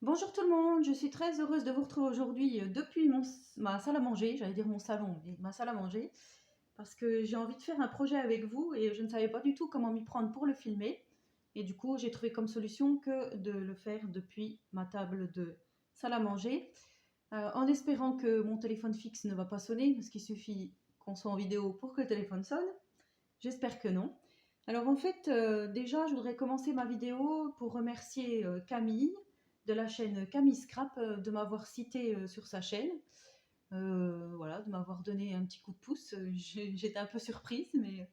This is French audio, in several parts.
Bonjour tout le monde, je suis très heureuse de vous retrouver aujourd'hui depuis ma salle à manger, j'allais dire mon salon, mais ma salle à manger, parce que j'ai envie de faire un projet avec vous et je ne savais pas du tout comment m'y prendre pour le filmer. Et du coup, j'ai trouvé comme solution que de le faire depuis ma table de salle à manger, en espérant que mon téléphone fixe ne va pas sonner, parce qu'il suffit qu'on soit en vidéo pour que le téléphone sonne. J'espère que non. Alors en fait, déjà, je voudrais commencer ma vidéo pour remercier Camille de la chaîne Camille Scrap de m'avoir cité sur sa chaîne. Voilà, de m'avoir donné un petit coup de pouce. J'étais un peu surprise, mais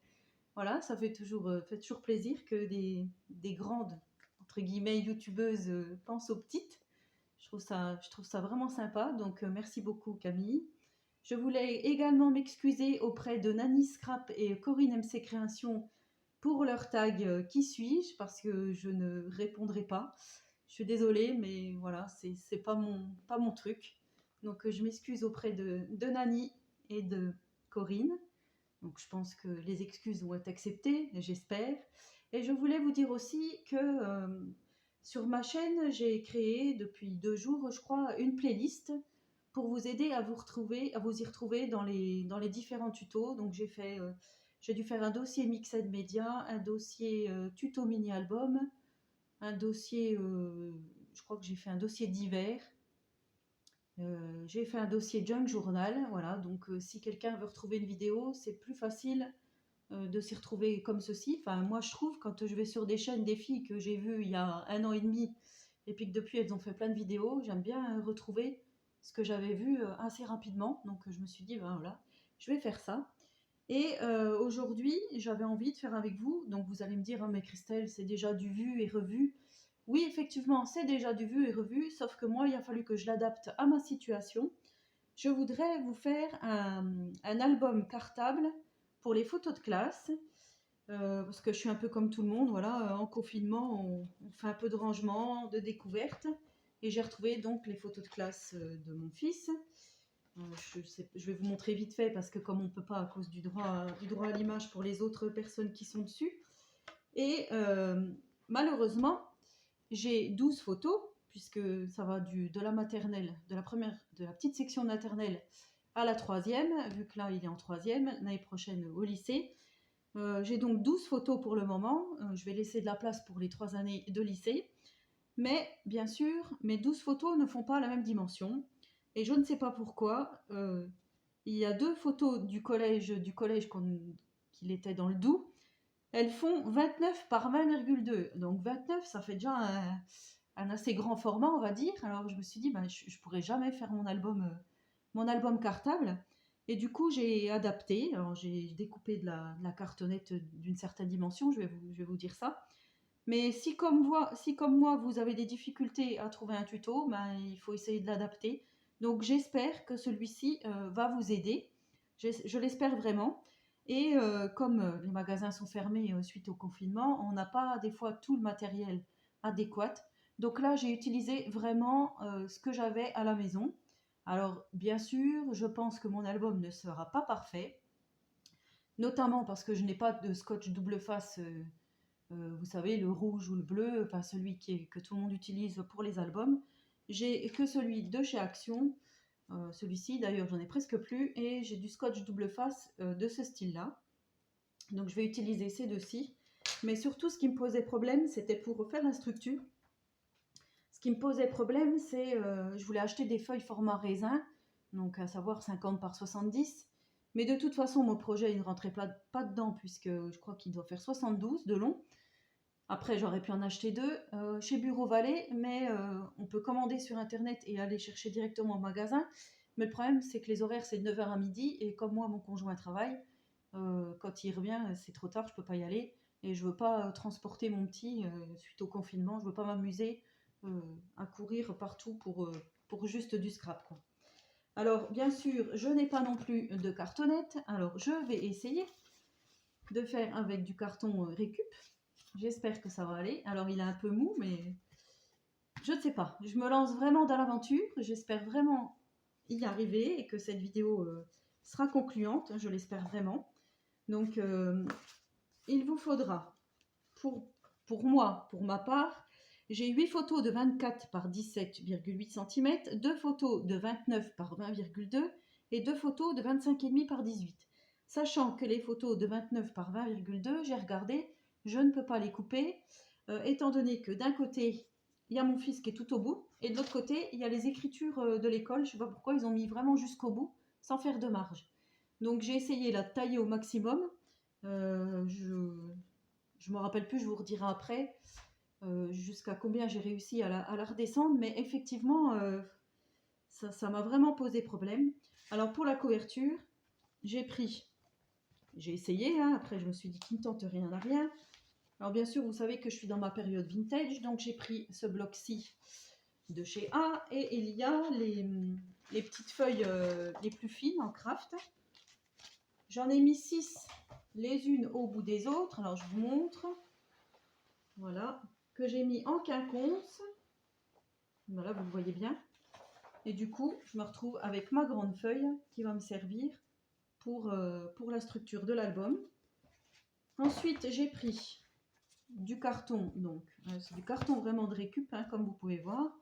voilà, ça fait toujours plaisir que des grandes, entre guillemets, youtubeuses pensent aux petites. Je trouve ça vraiment sympa, donc merci beaucoup Camille. Je voulais également m'excuser auprès de Nani Scrap et Corinne MC Création pour leur tag qui suis-je parce que je ne répondrai pas. Je suis désolée, mais voilà, c'est pas mon truc. Donc je m'excuse auprès de Nani et de Corinne. Donc je pense que les excuses vont être acceptées, j'espère. Et je voulais vous dire aussi que sur ma chaîne, j'ai créé depuis 2 jours, je crois, une playlist pour vous aider à vous y retrouver dans les différents tutos. Donc j'ai dû faire un dossier Mixed Media, un dossier tuto mini album, un dossier, je crois que j'ai fait un dossier divers. J'ai fait un dossier junk journal, voilà, donc si quelqu'un veut retrouver une vidéo, c'est plus facile de s'y retrouver comme ceci. Enfin, moi je trouve, quand je vais sur des chaînes des filles que j'ai vues il y a 1 an et demi, et puis que depuis elles ont fait plein de vidéos, j'aime bien retrouver ce que j'avais vu assez rapidement. Donc je me suis dit, ben voilà, je vais faire ça. Et aujourd'hui, j'avais envie de faire avec vous, donc vous allez me dire, ah, mais Christelle, c'est déjà du vu et revu. Oui, effectivement, c'est déjà du vu et revu, sauf que moi, il a fallu que je l'adapte à ma situation. Je voudrais vous faire un album cartable pour les photos de classe, parce que je suis un peu comme tout le monde, voilà, en confinement, on fait un peu de rangement, de découverte, et j'ai retrouvé donc les photos de classe de mon fils. Je vais vous montrer vite fait, parce que comme on ne peut pas à cause du droit à l'image pour les autres personnes qui sont dessus, et malheureusement, j'ai 12 photos, puisque ça va de la maternelle, de la petite section maternelle à la troisième, vu que là il est en troisième, l'année prochaine au lycée. J'ai donc 12 photos pour le moment. Je vais laisser de la place pour les 3 années de lycée. Mais bien sûr, mes 12 photos ne font pas la même dimension. Et je ne sais pas pourquoi. Il y a 2 photos du collège qu'il était dans le Doubs. Elles font 29 par 20,2. Donc 29, ça fait déjà un assez grand format, on va dire. Alors je me suis dit, ben, je ne pourrais jamais faire mon album cartable. Et du coup, j'ai adapté. Alors j'ai découpé de la cartonnette d'une certaine dimension, je vais vous dire ça. Mais si comme moi, vous avez des difficultés à trouver un tuto, ben, il faut essayer de l'adapter. Donc j'espère que celui-ci va vous aider. Je l'espère vraiment. Et comme les magasins sont fermés suite au confinement, on n'a pas des fois tout le matériel adéquat. Donc là, j'ai utilisé vraiment ce que j'avais à la maison. Alors bien sûr, je pense que mon album ne sera pas parfait, notamment parce que je n'ai pas de scotch double face, vous savez, le rouge ou le bleu, enfin celui que tout le monde utilise pour les albums. J'ai que celui de chez Action, celui-ci d'ailleurs j'en ai presque plus, et j'ai du scotch double face de ce style-là. Donc je vais utiliser ces deux-ci. Mais surtout, ce qui me posait problème, c'était pour faire la structure. Ce qui me posait problème, c'est je voulais acheter des feuilles format raisin, donc à savoir 50 par 70. Mais de toute façon, mon projet il ne rentrait pas dedans, puisque je crois qu'il doit faire 72 de long. Après, j'aurais pu en acheter 2 chez Bureau Vallée, mais on peut commander sur internet et aller chercher directement au magasin. Mais le problème, c'est que les horaires, c'est de 9 h à midi, et comme moi, mon conjoint travaille, quand il revient, c'est trop tard, je peux pas y aller. Et je veux pas transporter mon petit suite au confinement, je veux pas m'amuser à courir partout pour juste du scrap, quoi. Alors, bien sûr, je n'ai pas non plus de cartonnette, alors je vais essayer de faire avec du carton récup. J'espère que ça va aller. Alors, il est un peu mou, mais je ne sais pas. Je me lance vraiment dans l'aventure. J'espère vraiment y arriver et que cette vidéo sera concluante. Je l'espère vraiment. Donc, il vous faudra, pour moi, pour ma part, j'ai 8 photos de 24 par 17,8 cm, 2 photos de 29 par 20,2 et 2 photos de 25,5 par 18. Sachant que les photos de 29 par 20,2, j'ai regardé, je ne peux pas les couper, étant donné que d'un côté, il y a mon fils qui est tout au bout, et de l'autre côté, il y a les écritures de l'école. Je ne sais pas pourquoi, ils ont mis vraiment jusqu'au bout, sans faire de marge. Donc j'ai essayé la tailler au maximum. Je ne me rappelle plus, je vous redirai après jusqu'à combien j'ai réussi à la redescendre, mais effectivement, ça m'a vraiment posé problème. Alors pour la couverture, j'ai essayé, hein, après je me suis dit qui ne tente rien n'a rien. Alors bien sûr, vous savez que je suis dans ma période vintage, donc j'ai pris ce bloc-ci de chez A, et il y a les petites feuilles les plus fines en craft. J'en ai mis 6 les unes au bout des autres, alors je vous montre. Voilà, que j'ai mis en quinconce. Voilà, vous le voyez bien. Et du coup, je me retrouve avec ma grande feuille qui va me servir pour la structure de l'album. Ensuite, j'ai pris du carton, donc c'est du carton vraiment de récup, hein, comme vous pouvez voir.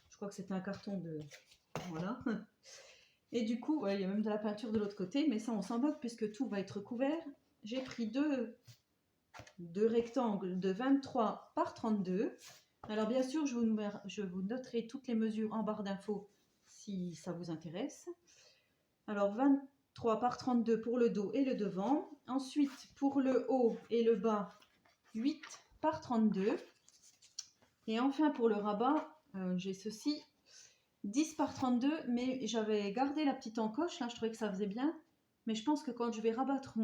Je crois que c'est un carton de... Voilà. Et du coup, ouais, il y a même de la peinture de l'autre côté, mais ça on s'en moque puisque tout va être couvert. J'ai pris deux rectangles de 23 par 32. Alors bien sûr, je vous noterai toutes les mesures en barre d'infos si ça vous intéresse. Alors 23 par 32 pour le dos et le devant. Ensuite, pour le haut et le bas, 8 par 32. Et enfin, pour le rabat, j'ai ceci, 10 par 32, mais j'avais gardé la petite encoche, là je trouvais que ça faisait bien. Mais je pense que quand je vais rabattre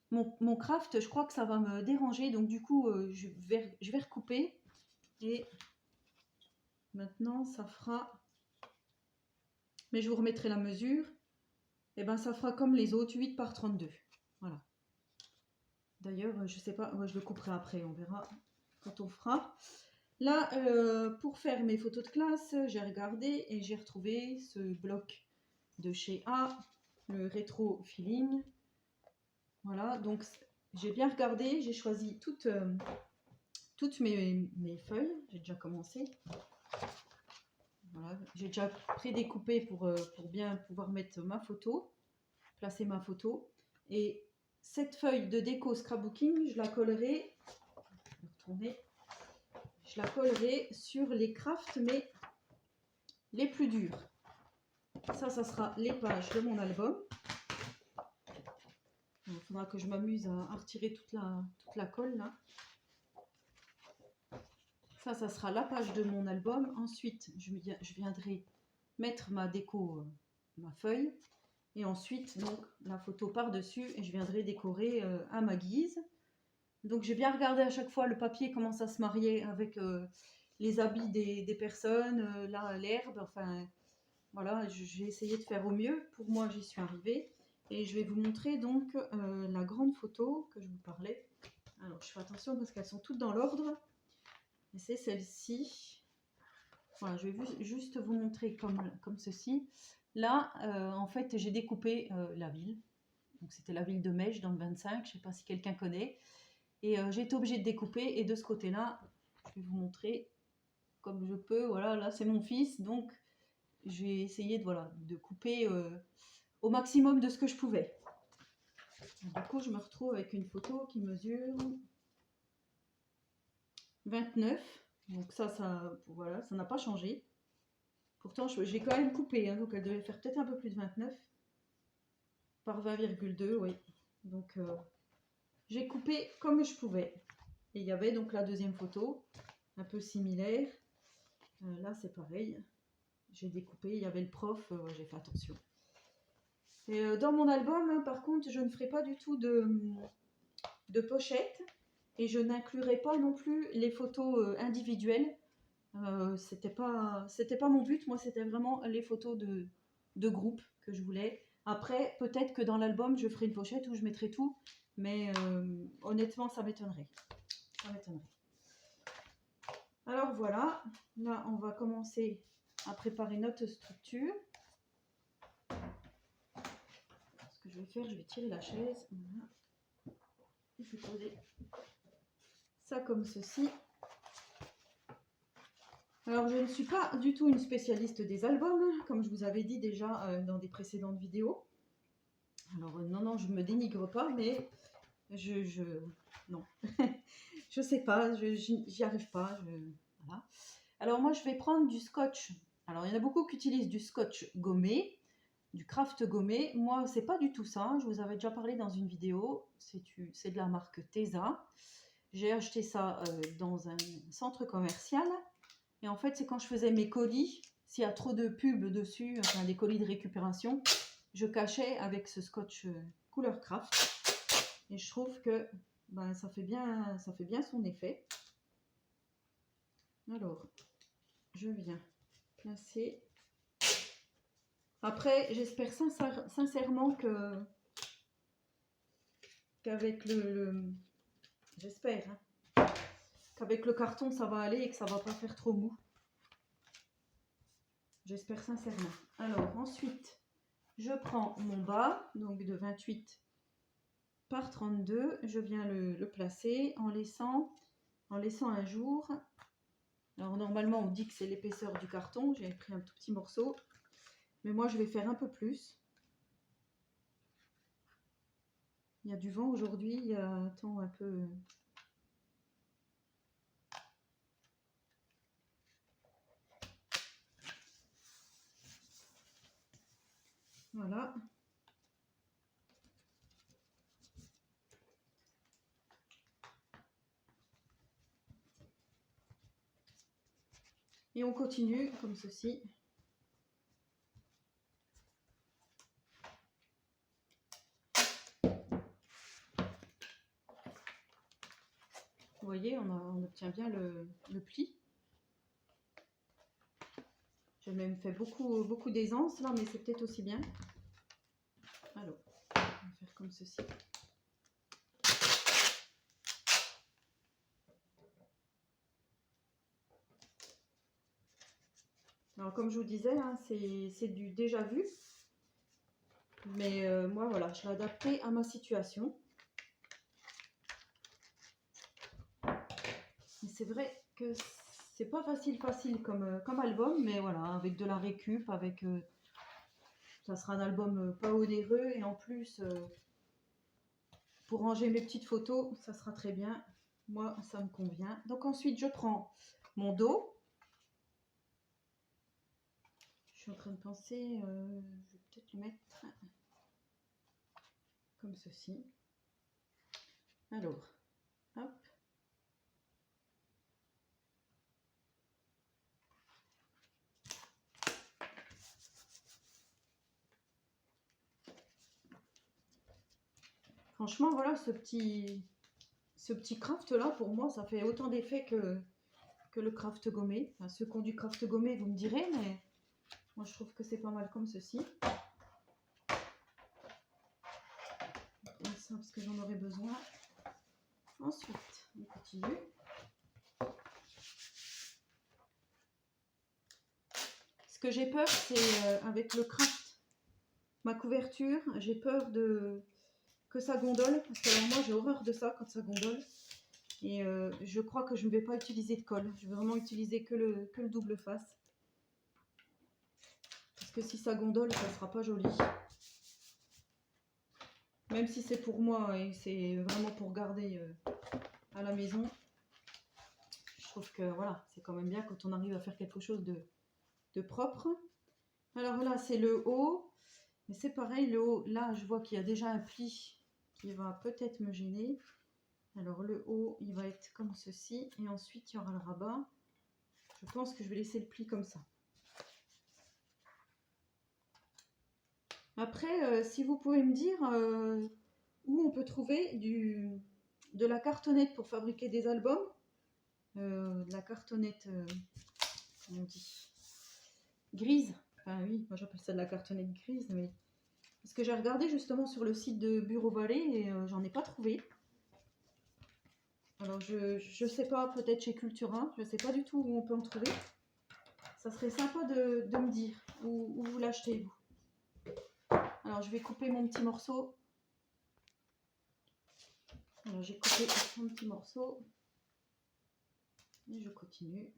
mon craft, je crois que ça va me déranger, donc du coup je vais recouper. Et maintenant ça fera, mais je vous remettrai la mesure, et ben ça fera comme les autres, 8 par 32. Voilà. D'ailleurs, je sais pas, je le couperai après, on verra quand on fera. Là, pour faire mes photos de classe, j'ai regardé et j'ai retrouvé ce bloc de chez A, le rétro feeling. Voilà, donc j'ai bien regardé, j'ai choisi toutes mes feuilles, j'ai déjà commencé. Voilà, j'ai déjà prédécoupé pour bien pouvoir mettre ma photo, placer ma photo. Et cette feuille de déco scrapbooking, je la collerai, je la collerai sur les crafts, mais les plus durs. Ça sera les pages de mon album. Il faudra que je m'amuse à retirer toute la colle là. Ça sera la page de mon album. Ensuite, je viendrai mettre ma déco, ma feuille. Et ensuite, donc, la photo par-dessus. Et je viendrai décorer à ma guise. Donc, j'ai bien regardé à chaque fois le papier, comment ça se mariait avec les habits des personnes, là, l'herbe. Enfin, voilà, j'ai essayé de faire au mieux. Pour moi, j'y suis arrivée. Et je vais vous montrer donc la grande photo que je vous parlais. Alors, je fais attention parce qu'elles sont toutes dans l'ordre. Et c'est celle-ci. Voilà, je vais juste vous montrer comme ceci. Là, en fait, j'ai découpé la ville. Donc, c'était la ville de Mèche dans le 25. Je ne sais pas si quelqu'un connaît. Et j'ai été obligée de découper. Et de ce côté-là, je vais vous montrer comme je peux. Voilà, là, c'est mon fils. Donc, j'ai essayé de couper au maximum de ce que je pouvais. Du coup, je me retrouve avec une photo qui mesure 29. Donc voilà, ça n'a pas changé. Pourtant, j'ai quand même coupé, hein, donc elle devait faire peut-être un peu plus de 29 par 20,2, oui. Donc, j'ai coupé comme je pouvais. Et il y avait donc la deuxième photo, un peu similaire. Là, c'est pareil. J'ai découpé, il y avait le prof, j'ai fait attention. Et dans mon album, hein, par contre, je ne ferai pas du tout de pochette. Et je n'inclurai pas non plus les photos individuelles. C'était pas mon but. Moi, c'était vraiment les photos de groupe que je voulais. Après, peut-être que dans l'album, je ferai une pochette où je mettrai tout. Mais honnêtement, ça m'étonnerait. Alors voilà. Là, on va commencer à préparer notre structure. Ce que je vais faire, je vais tirer la chaise. Voilà. Je vais poser ça comme ceci. Alors, je ne suis pas du tout une spécialiste des albums, comme je vous avais dit déjà dans des précédentes vidéos. Alors, non, non, je ne me dénigre pas, mais non, je sais pas, j'y arrive pas. Voilà. Alors, moi, je vais prendre du scotch. Alors, il y en a beaucoup qui utilisent du scotch gommé, du craft gommé. Moi, c'est pas du tout ça. Je vous avais déjà parlé dans une vidéo. C'est de la marque Tesa. J'ai acheté ça dans un centre commercial. Et en fait, c'est quand je faisais mes colis, s'il y a trop de pubs dessus, enfin des colis de récupération, je cachais avec ce scotch couleur craft. Et je trouve que ben, ça fait bien son effet. Alors, je viens placer. Après, j'espère sincèrement qu'avec j'espère qu'avec le carton ça va aller et que ça va pas faire trop mou. J'espère sincèrement. Alors ensuite, je prends mon bas, donc de 28 par 32. Je viens le placer en laissant un jour. Alors normalement on dit que c'est l'épaisseur du carton. J'ai pris un tout petit morceau. Mais moi je vais faire un peu plus. Il y a du vent aujourd'hui, il y a un temps un peu... Voilà. Et on continue comme ceci. Vous voyez, on obtient bien le pli. J'ai même fait beaucoup d'aisance là, mais c'est peut-être aussi bien. Alors, on va faire comme ceci. Alors, comme je vous disais, hein, c'est du déjà vu. Mais moi, voilà, je l'ai adapté à ma situation. Et c'est vrai que c'est pas facile comme album, mais voilà, avec de la récup, avec ça sera un album pas onéreux et en plus pour ranger mes petites photos, ça sera très bien. Moi, ça me convient. Donc ensuite, je prends mon dos. Je suis en train de penser, je vais peut-être le mettre comme ceci. Alors, hop. Franchement, voilà, ce petit craft là, pour moi, ça fait autant d'effet que le craft gommé. Enfin, ceux qui ont du craft gommé, vous me direz, mais moi je trouve que c'est pas mal comme ceci. Ça, parce que j'en aurai besoin. Ensuite, on continue. Ce que j'ai peur, c'est avec le craft, ma couverture, j'ai peur que ça gondole. Parce que alors, moi, j'ai horreur de ça quand ça gondole. Et je crois que je ne vais pas utiliser de colle. Je vais vraiment utiliser que le double face. Parce que si ça gondole, ça ne sera pas joli. Même si c'est pour moi et c'est vraiment pour garder à la maison. Je trouve que voilà, c'est quand même bien quand on arrive à faire quelque chose de propre. Alors là, c'est le haut. Mais c'est pareil, le haut, là, je vois qu'il y a déjà un pli qui va peut-être me gêner. Alors le haut, il va être comme ceci. Et ensuite, il y aura le rabat. Je pense que je vais laisser le pli comme ça. Après, si vous pouvez me dire où on peut trouver de la cartonnette pour fabriquer des albums. De la cartonnette, comment on dit, grise. Enfin oui, moi j'appelle ça de la cartonnette grise. Mais... Parce que j'ai regardé justement sur le site de Bureau Vallée et j'en ai pas trouvé. Alors je sais pas, peut-être chez Cultura, je sais pas du tout où on peut en trouver. Ça serait sympa de me dire où vous l'achetez vous. Alors je vais couper mon petit morceau. Alors j'ai coupé mon petit morceau. Et je continue.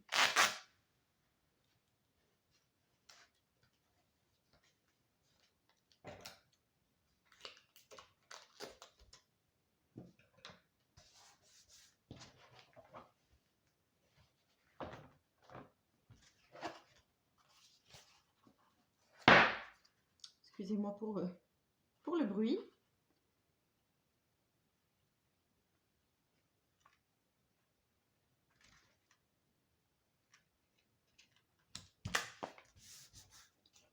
excusez-moi pour le bruit.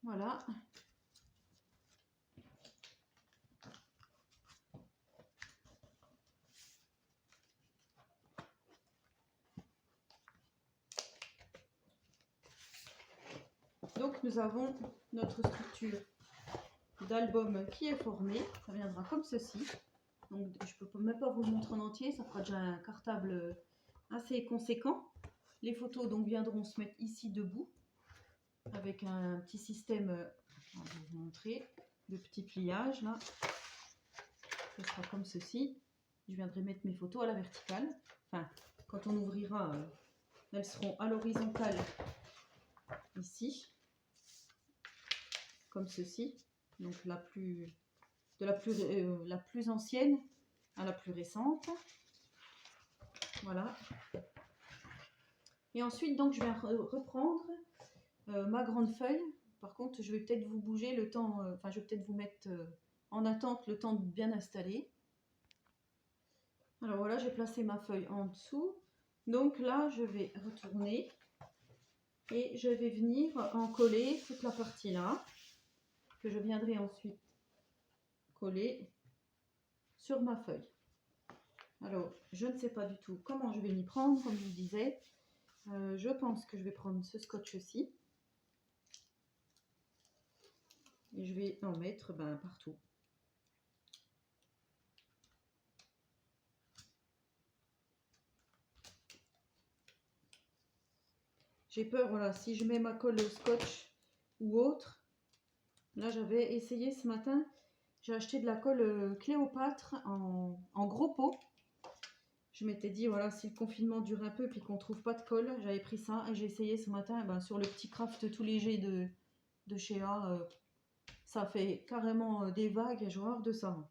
Voilà. Donc nous avons notre structure d'album qui est formée. Ça viendra comme ceci. Donc je peux même pas vous le montrer en entier, ça fera déjà un cartable assez conséquent. Les photos donc viendront se mettre ici debout avec un petit système, je vais vous montrer, de petits pliages là. Ce sera comme ceci. Je viendrai mettre mes photos à la verticale. Enfin, quand on ouvrira, elles seront à l'horizontale ici, comme ceci. Donc la plus ancienne à la plus récente. Voilà. Et ensuite, donc, je vais reprendre ma grande feuille. Par contre, je vais peut-être vous bouger le temps, enfin, je vais peut-être vous mettre en attente le temps de bien installer. Alors voilà, j'ai placé ma feuille en dessous. Donc là, je vais retourner et je vais venir en coller toute la partie là, que je viendrai ensuite coller sur ma feuille. Alors, je ne sais pas du tout comment je vais m'y prendre, comme je vous disais. Je pense que je vais prendre ce scotch-ci. Et je vais en mettre partout. J'ai peur, voilà, si je mets ma colle au scotch ou autre. Là, j'avais essayé ce matin. J'ai acheté de la colle Cléopâtre en gros pot. Je m'étais dit, voilà, si le confinement dure un peu et qu'on ne trouve pas de colle, j'avais pris ça et j'ai essayé ce matin sur le petit craft tout léger de chez A. Ça fait carrément des vagues et j'ai horreur de ça.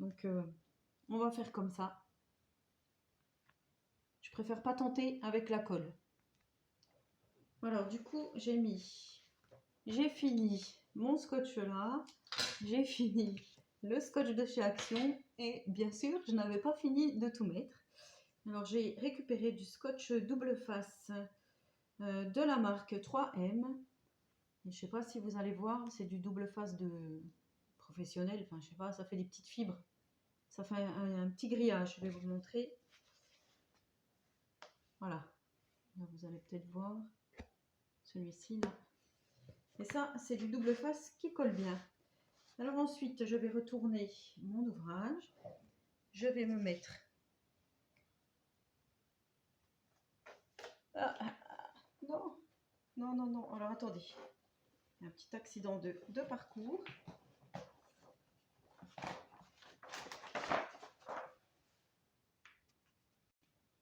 Donc, on va faire comme ça. Je préfère pas tenter avec la colle. Voilà, du coup, j'ai fini mon scotch là, j'ai fini le scotch de chez Action et bien sûr, je n'avais pas fini de tout mettre. Alors, j'ai récupéré du scotch double face de la marque 3M. Et je sais pas si vous allez voir, c'est du double face de professionnel, enfin, je sais pas, ça fait des petites fibres. Ça fait un petit grillage, je vais vous montrer. Voilà, là, vous allez peut-être voir celui-ci là. Et ça, c'est du double face qui colle bien. Alors ensuite, je vais retourner mon ouvrage. Je vais me mettre... Non, non, non, non. Alors attendez. Il y a un petit accident de parcours.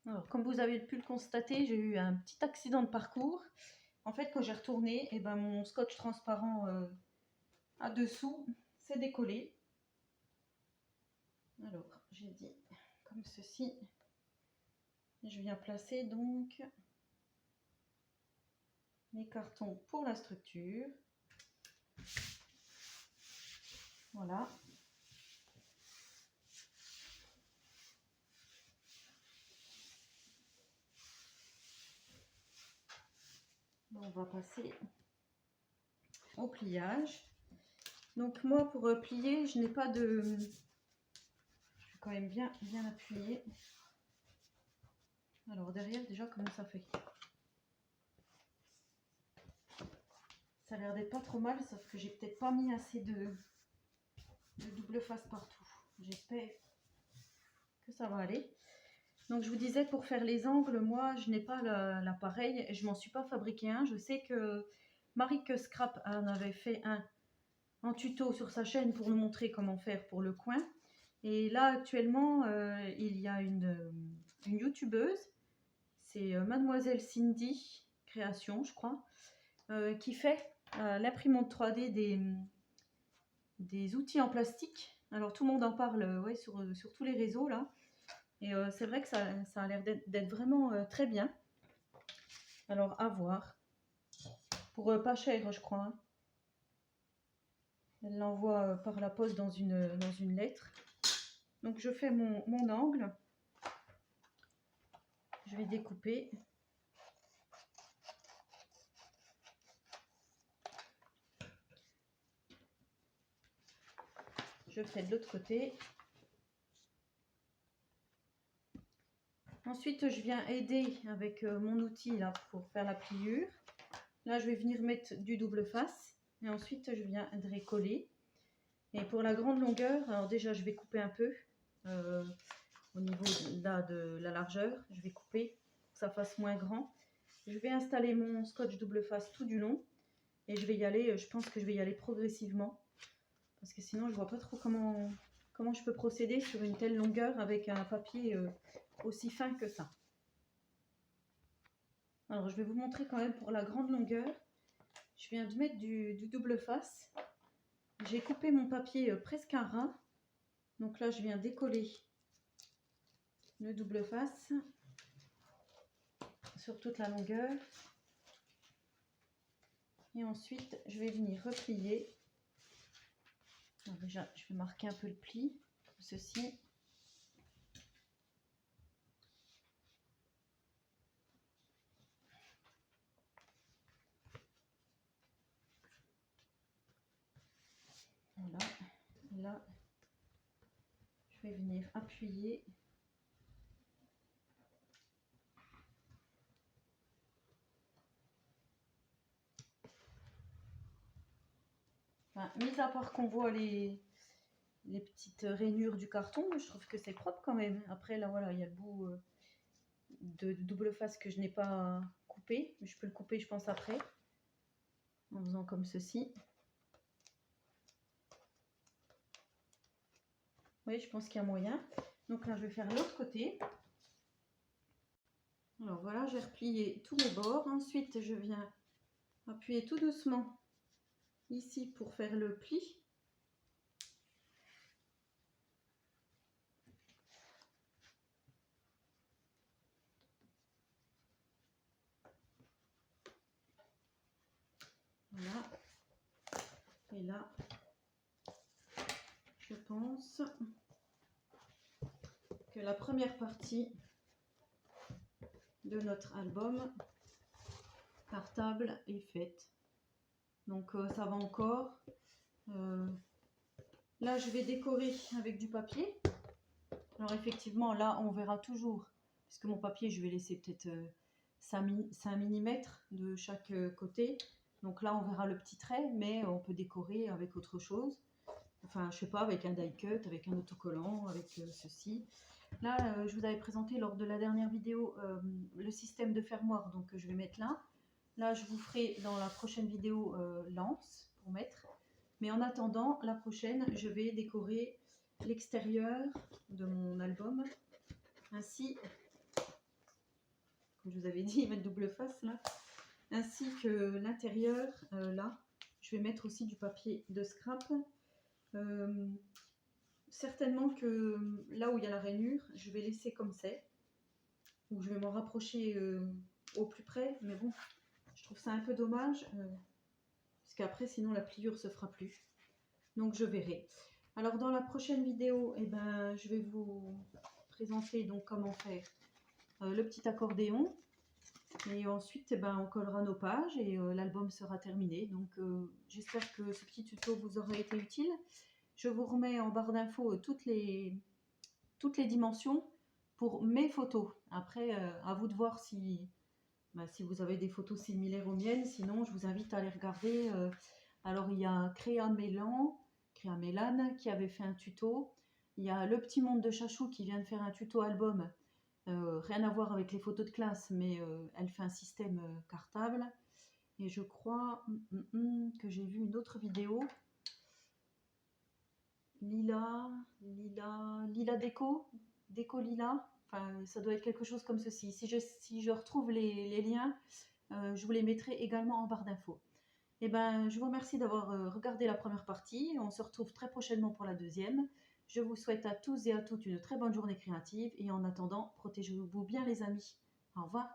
Alors, comme vous avez pu le constater, j'ai eu un petit accident de parcours. En fait, quand j'ai retourné, mon scotch transparent à dessous s'est décollé. Alors, j'ai dit comme ceci. Je viens placer donc mes cartons pour la structure. Voilà. On va passer au pliage. Donc moi, pour plier, je n'ai pas de... Je vais quand même bien appuyer. Alors derrière, déjà, comment ça fait? Ça a l'air d'être pas trop mal, sauf que j'ai peut-être pas mis assez de double face partout. J'espère que ça va aller. Donc je vous disais, pour faire les angles, moi, je n'ai pas l'appareil et je m'en suis pas fabriqué un. Je sais que Marie que Scrap en avait fait un en tuto sur sa chaîne pour nous montrer comment faire pour le coin. Et là, actuellement, il y a une youtubeuse, c'est Mademoiselle Cindy Création, je crois, qui fait l'imprimante 3D des outils en plastique. Alors tout le monde en parle ouais, sur tous les réseaux là. Et c'est vrai que ça a l'air d'être vraiment très bien. Alors à voir. Pour pas cher, je crois. Hein. Elle l'envoie par la poste dans une lettre. Donc je fais mon angle. Je vais découper. Je fais de l'autre côté. Ensuite, je viens aider avec mon outil là pour faire la pliure. Là, je vais venir mettre du double face. Et ensuite, je viendrai coller. Et pour la grande longueur, alors déjà, je vais couper un peu au niveau de la largeur. Je vais couper pour que ça fasse moins grand. Je vais installer mon scotch double face tout du long. Et je vais y aller, je pense que je vais y aller progressivement. Parce que sinon, je vois pas trop comment je peux procéder sur une telle longueur avec un papier aussi fin que ça. Alors, je vais vous montrer quand même pour la grande longueur. Je viens de mettre du double face. J'ai coupé mon papier presque un ras. Donc là, je viens décoller le double face sur toute la longueur. Et ensuite, je vais venir replier. Alors déjà, je vais marquer un peu le pli, comme ceci. Voilà. Et là, je vais venir appuyer. Enfin, mis à part qu'on voit les petites rainures du carton, je trouve que c'est propre quand même. Après, là, voilà, il y a le bout de double face que je n'ai pas coupé. Je peux le couper, je pense, après, en faisant comme ceci. Oui, je pense qu'il y a moyen. Donc là, je vais faire l'autre côté. Alors voilà, j'ai replié tous mes bords. Ensuite, je viens appuyer tout doucement ici pour faire le pli. Voilà. Et là, je pense que la première partie de notre album cartable est faite. Donc ça va encore. Là, je vais décorer avec du papier. Alors effectivement, là, on verra toujours, puisque mon papier, je vais laisser peut-être 5 mm de chaque côté. Donc là, on verra le petit trait, mais on peut décorer avec autre chose. Enfin, je sais pas, avec un die cut, avec un autocollant, avec ceci. Là, je vous avais présenté lors de la dernière vidéo le système de fermoir, donc je vais mettre là. Là, je vous ferai dans la prochaine vidéo l'anse pour mettre. Mais en attendant, la prochaine, je vais décorer l'extérieur de mon album. Ainsi, comme je vous avais dit, mettre double face là. Ainsi que l'intérieur, là, je vais mettre aussi du papier de scrap. Certainement que là où il y a la rainure, je vais laisser comme c'est. Ou je vais m'en rapprocher au plus près. Mais bon, je trouve ça un peu dommage. Parce qu'après, sinon, la pliure se fera plus. Donc, je verrai. Alors, dans la prochaine vidéo, eh ben, je vais vous présenter donc comment faire le petit accordéon. Et ensuite, eh ben, on collera nos pages et l'album sera terminé. Donc, j'espère que ce petit tuto vous aura été utile. Je vous remets en barre d'infos toutes les dimensions pour mes photos. Après, à vous de voir si vous avez des photos similaires aux miennes. Sinon, je vous invite à les regarder. Alors, il y a Créa Mélan qui avait fait un tuto. Il y a Le Petit Monde de Chachou qui vient de faire un tuto album. Rien à voir avec les photos de classe, mais elle fait un système cartable. Et je crois que j'ai vu une autre vidéo. Lila Déco Lila. Enfin, ça doit être quelque chose comme ceci. Si je retrouve les liens, je vous les mettrai également en barre d'infos. Eh ben, je vous remercie d'avoir regardé la première partie. On se retrouve très prochainement pour la deuxième. Je vous souhaite à tous et à toutes une très bonne journée créative. Et en attendant, protégez-vous bien les amis. Au revoir.